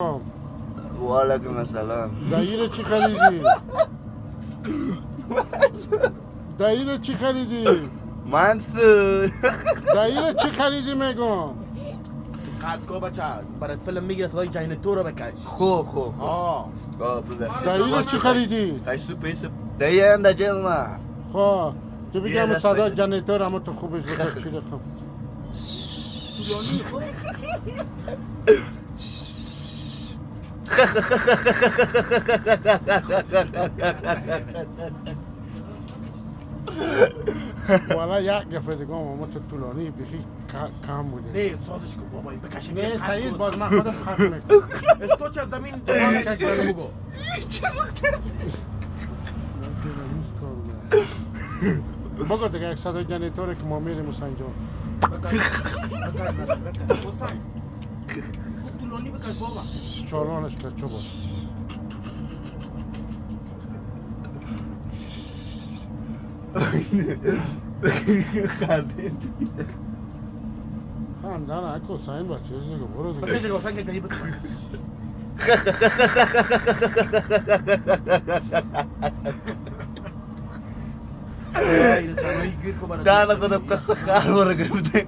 وعلیکم السلام. دایره چی خریدی؟ دایره چی خریدی؟ منصور دایره چی خریدی میگم؟ قد کو بچه برات فیلم میگیره صدای جنیتور رو بکش. خو ببخشید. دایره چی خریدی؟ خیلی پیش دایره اندازه ما. خب تو یه بگم دست صدا بگیر. جنیتور اما تو خوبش بکش چی رقم. والا یک گفه دیگه اما تو طولانی بخی کم بوده. نه سادش کو بابایی بکشه نه سعید باز من خودم خط میکنم. استو چه زمین دوام بگو. بگو دیگه یک صدا جنیتوره که ما میریم حسین جان. بکش حسین خوب طولانی بکش بابا. چالانش که چو باش. خواندن اکو حسین بچه دیگه برو دیگه. بکش حسین که قریب بکش. دانا کنم قصه خار ورگرده